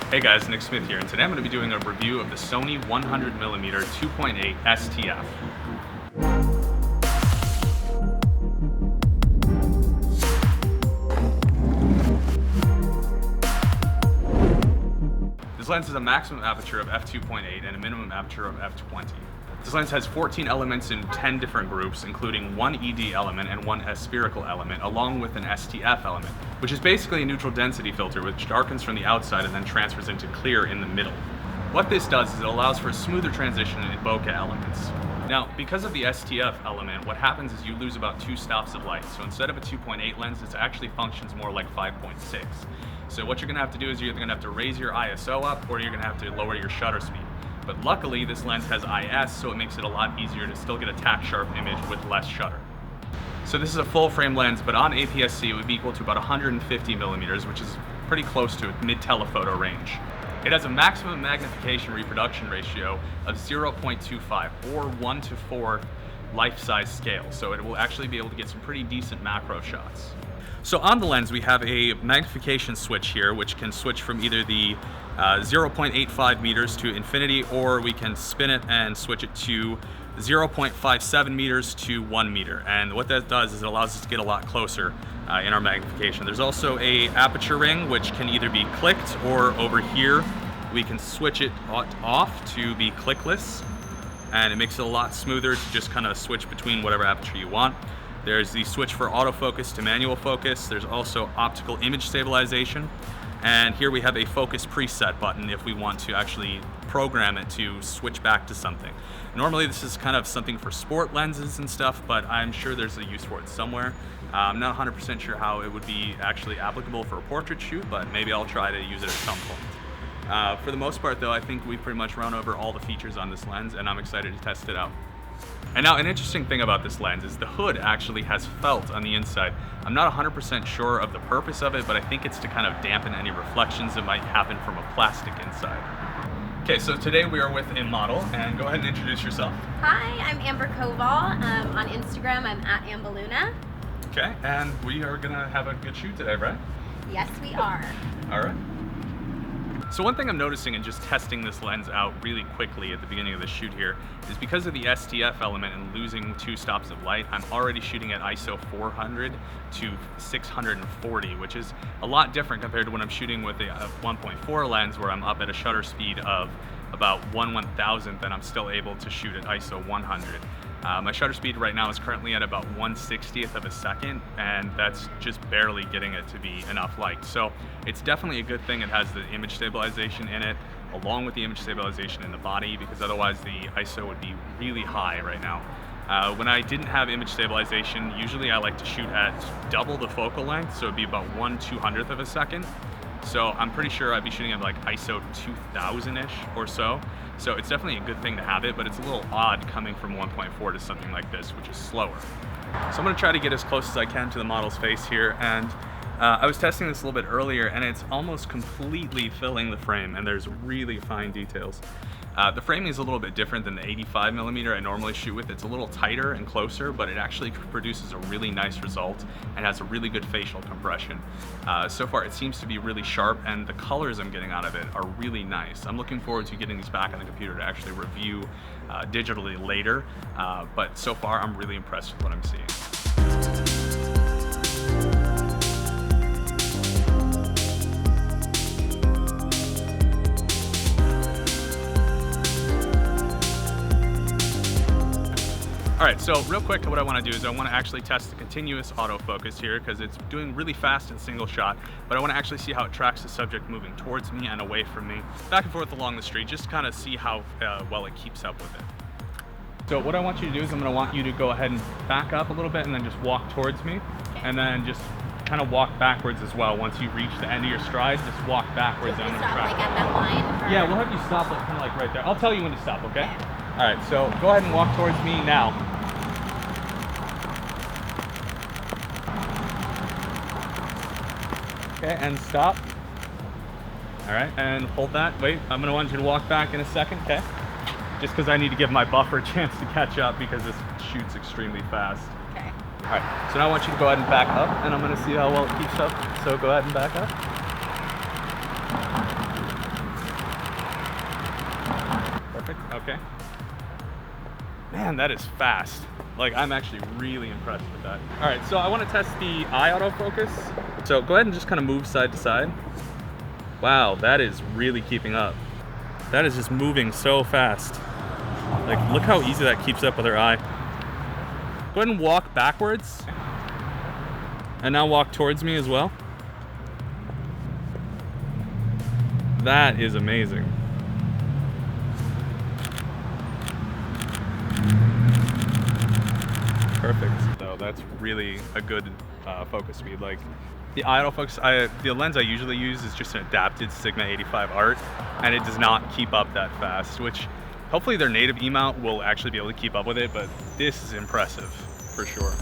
Hey guys, Nick Smith here, and today I'm going to be doing a review of the Sony 100mm 2.8 STF. This lens has a maximum aperture of f2.8 and a minimum aperture of f20. This lens has 14 elements in 10 different groups, including one ED element and one spherical element, along with an STF element, which is basically a neutral density filter which darkens from the outside and then transfers into clear in the middle. What this does is it allows for a smoother transition in bokeh elements. Now, because of the STF element, what happens is you lose about 2 stops of light. So instead of a 2.8 lens, it actually functions more like 5.6. So what you're going to have to do is you're either going to have to raise your ISO up or you're going to have to lower your shutter speed. But luckily, this lens has IS, so it makes it a lot easier to still get a tack sharp image with less shutter. So this is a full frame lens, but on APS-C it would be equal to about 150 millimeters, which is pretty close to mid-telephoto range. It has a maximum magnification reproduction ratio of 0.25 or 1:4 life-size scale, so it will actually be able to get some pretty decent macro shots. So on the lens we have a magnification switch here, which can switch from either the 0.85 meters to infinity, or we can spin it and switch it to 0.57 meters to 1 meter. And what that does is it allows us to get a lot closer in our magnification. There's also a aperture ring, which can either be clicked, or over here we can switch it off to be clickless, and it makes it a lot smoother to just kind of switch between whatever aperture you want. There's the switch for autofocus to manual focus. There's also optical image stabilization. And here we have a focus preset button if we want to actually program it to switch back to something. Normally this is kind of something for sport lenses and stuff, but I'm sure there's a use for it somewhere. I'm not 100% sure how it would be actually applicable for a portrait shoot, but maybe I'll try to use it at some point. For the most part though, I think we've pretty much run over all the features on this lens, and I'm excited to test it out. And now an interesting thing about this lens is the hood actually has felt on the inside. I'm not 100% sure of the purpose of it, but I think it's to kind of dampen any reflections that might happen from a plastic inside. Okay, so today we are with a model, and go ahead and introduce yourself. Hi, I'm Amber Koval. On Instagram, I'm at Ambaluna. Okay, and we are gonna have a good shoot today, right? Yes, we are. All right. So one thing I'm noticing in just testing this lens out really quickly at the beginning of the shoot here is because of the STF element and losing 2 stops of light, I'm already shooting at ISO 400 to 640, which is a lot different compared to when I'm shooting with a 1.4 lens where I'm up at a shutter speed of about 1/1000th and I'm still able to shoot at ISO 100. My shutter speed right now is currently at about 1/60th of a second, and that's just barely getting it to be enough light. So it's definitely a good thing it has the image stabilization in it, along with the image stabilization in the body, because otherwise the ISO would be really high right now. When I didn't have image stabilization, usually I like to shoot at double the focal length, so it'd be about 1/200th of a second. So I'm pretty sure I'd be shooting at like ISO 2000-ish or so. So it's definitely a good thing to have it, but it's a little odd coming from 1.4 to something like this, which is slower. So I'm gonna try to get as close as I can to the model's face here, and I was testing this a little bit earlier, and it's almost completely filling the frame, and there's really fine details. The framing is a little bit different than the 85mm I normally shoot with. It's a little tighter and closer, but it actually produces a really nice result and has a really good facial compression. So far it seems to be really sharp, and the colors I'm getting out of it are really nice. I'm looking forward to getting these back on the computer to actually review digitally later, but so far I'm really impressed with what I'm seeing. All right, so real quick, what I want to do is I want to actually test the continuous autofocus here, because it's doing really fast in single shot, but I want to actually see how it tracks the subject moving towards me and away from me, back and forth along the street, just to kind of see how well it keeps up with it. So what I want you to do is I'm going to want you to go ahead and back up a little bit and then just walk towards me, and then just kind of walk backwards as well. Once you reach the end of your stride, just walk backwards. Stop like at that line? Or? Yeah, we'll have you stop kind of like right there. I'll tell you when to stop, okay? All right, so go ahead and walk towards me now. Okay, and stop. All right, and hold that. Wait, I'm gonna want you to walk back in a second, okay? Just because I need to give my buffer a chance to catch up, because this shoots extremely fast. Okay. All right, so now I want you to go ahead and back up, and I'm gonna see how well it keeps up. So go ahead and back up. Okay. Man, that is fast. Like, I'm actually really impressed with that. All right, so I want to test the eye autofocus. So go ahead and just kind of move side to side. Wow, that is really keeping up. That is just moving so fast. Like, look how easy that keeps up with our eye. Go ahead and walk backwards. And now walk towards me as well. That is amazing. Perfect. So that's really a good focus speed. Like the eye autofocus, the lens I usually use is just an adapted Sigma 85 Art, and it does not keep up that fast, which hopefully their native E-mount will actually be able to keep up with it, but this is impressive for sure.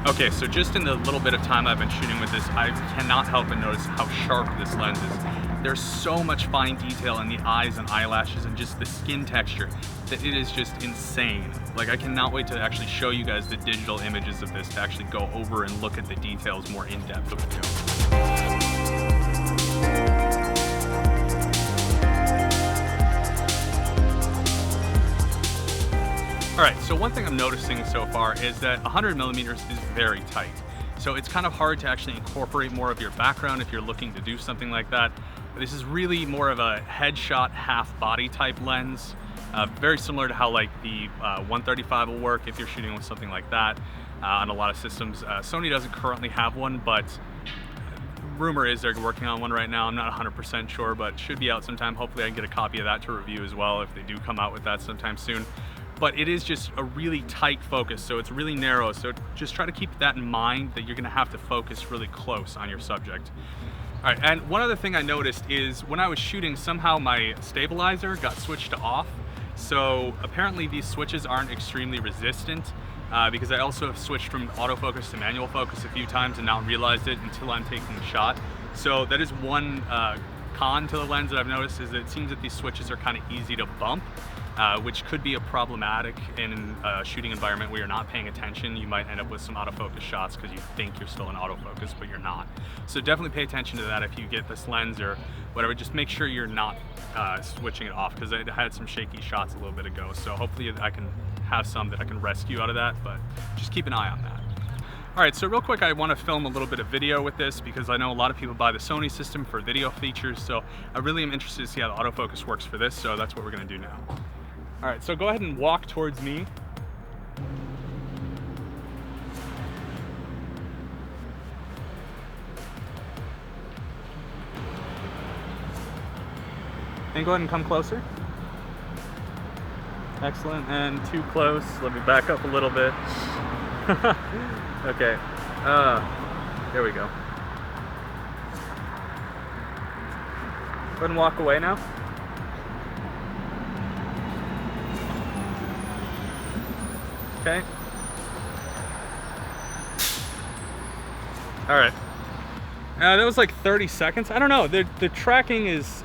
Okay, so just in the little bit of time I've been shooting with this, I cannot help but notice how sharp this lens is. There's so much fine detail in the eyes and eyelashes and just the skin texture that it is just insane. Like, I cannot wait to actually show you guys the digital images of this, to actually go over and look at the details more in depth with you. All right, so one thing I'm noticing so far is that 100 millimeters is very tight. So it's kind of hard to actually incorporate more of your background if you're looking to do something like that. This is really more of a headshot half body type lens. Very similar to how like the 135 will work if you're shooting with something like that on a lot of systems. Sony doesn't currently have one, but rumor is they're working on one right now. I'm not 100% sure, but should be out sometime. Hopefully I can get a copy of that to review as well if they do come out with that sometime soon. But it is just a really tight focus, so it's really narrow. So just try to keep that in mind, that you're gonna have to focus really close on your subject. All right, and one other thing I noticed is when I was shooting, somehow my stabilizer got switched to off. So apparently these switches aren't extremely resistant, because I also have switched from autofocus to manual focus a few times and not realized it until I'm taking the shot. So that is one con to the lens that I've noticed, is that it seems that these switches are kind of easy to bump. Which could be a problematic in a shooting environment where you're not paying attention. You might end up with some autofocus shots because you think you're still in autofocus, but you're not. So definitely pay attention to that if you get this lens or whatever. Just make sure you're not switching it off, because I had some shaky shots a little bit ago. So hopefully I can have some that I can rescue out of that, but just keep an eye on that. All right, so real quick, I want to film a little bit of video with this because I know a lot of people buy the Sony system for video features. So I really am interested to see how the autofocus works for this. So that's what we're going to do now. All right, so go ahead and walk towards me. And go ahead and come closer. Excellent, and too close. Let me back up a little bit. Okay, there we go. Go ahead and walk away now. Okay. All right. That was like 30 seconds. I don't know. The tracking it's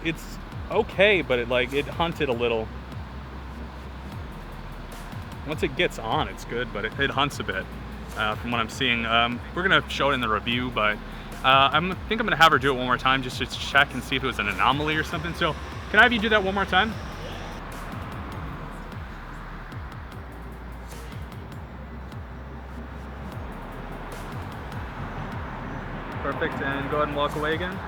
okay, but it hunted a little. Once it gets on, it's good, but it hunts a bit from what I'm seeing. We're gonna show it in the review, but I think I'm gonna have her do it one more time just to check and see if it was an anomaly or something. So can I have you do that one more time? Perfect, and go ahead and walk away again.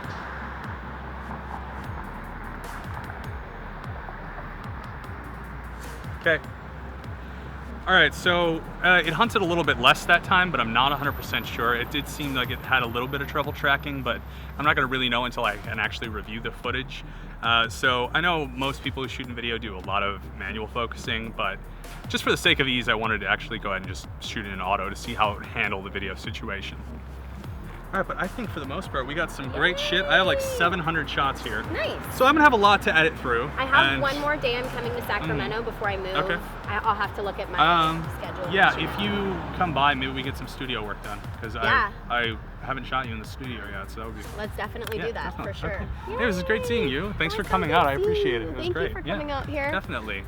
Okay. All right, so it hunted a little bit less that time, but I'm not 100% sure. It did seem like it had a little bit of trouble tracking, but I'm not gonna really know until I can actually review the footage. So I know most people who shoot in video do a lot of manual focusing, but just for the sake of ease, I wanted to actually go ahead and just shoot it in auto to see how it would handle the video situation. All right, but I think for the most part, we got some great shit. I have like 700 shots here. Nice. So I'm gonna have a lot to edit through. I have one more day I'm coming to Sacramento before I move. Okay. I'll have to look at my schedule. Yeah, if you come by, maybe we get some studio work done. Because I haven't shot you in the studio yet, so that would be fun. Let's definitely do that, for sure. Okay. Hey, it was great seeing you. Thanks for coming out. I appreciate it. It was great. Thank you for coming out here. Definitely.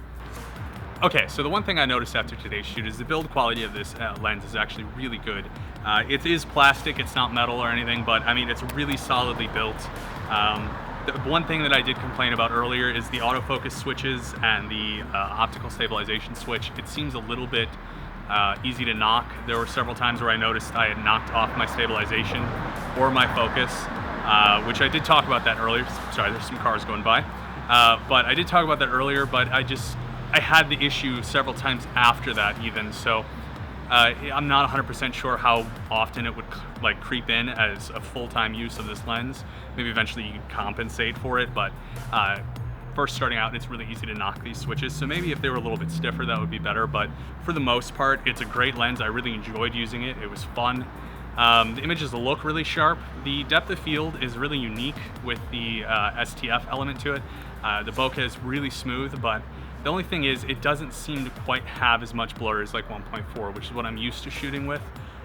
Okay, so the one thing I noticed after today's shoot is the build quality of this lens is actually really good. It is plastic, it's not metal or anything, but I mean, it's really solidly built. The one thing that I did complain about earlier is the autofocus switches and the optical stabilization switch. It seems a little bit easy to knock. There were several times where I noticed I had knocked off my stabilization or my focus, which I did talk about that earlier. Sorry, there's some cars going by. But I did talk about that earlier, but I had the issue several times after that even, so I'm not 100% sure how often it would like creep in as a full-time use of this lens. Maybe eventually you can compensate for it, but first starting out, it's really easy to knock these switches, so maybe if they were a little bit stiffer, that would be better, but for the most part, it's a great lens. I really enjoyed using it. It was fun. The images look really sharp. The depth of field is really unique with the STF element to it. The bokeh is really smooth, but the only thing is it doesn't seem to quite have as much blur as like 1.4, which is what I'm used to shooting with.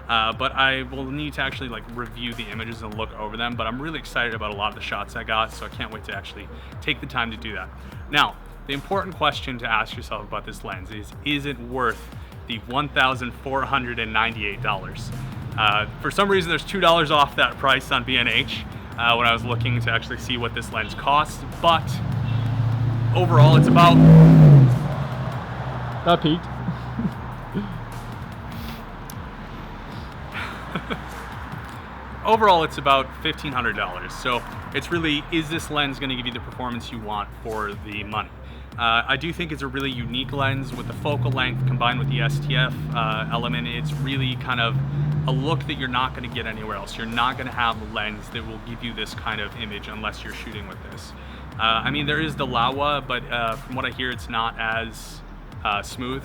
But I will need to actually like review the images and look over them, but I'm really excited about a lot of the shots I got, so I can't wait to actually take the time to do that. Now, the important question to ask yourself about this lens is it worth the $1,498? For some reason, there's $2 off that price on B&H when I was looking to actually see what this lens costs, but overall, it's about... That peaked. Overall, it's about $1,500. So it's really, is this lens going to give you the performance you want for the money? I do think it's a really unique lens with the focal length combined with the STF element. It's really kind of a look that you're not going to get anywhere else. You're not going to have a lens that will give you this kind of image unless you're shooting with this. I mean, there is the Laowa, but from what I hear, it's not as smooth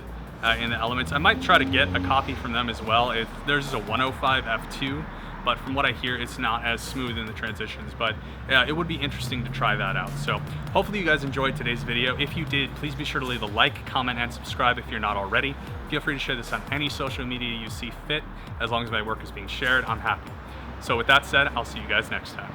in the elements. I might try to get a copy from them as well. Theirs is a 105 f2, but from what I hear, it's not as smooth in the transitions, but it would be interesting to try that out. So hopefully you guys enjoyed today's video. If you did, please be sure to leave a like, comment, and subscribe if you're not already. Feel free to share this on any social media you see fit. As long as my work is being shared, I'm happy. So with that said, I'll see you guys next time.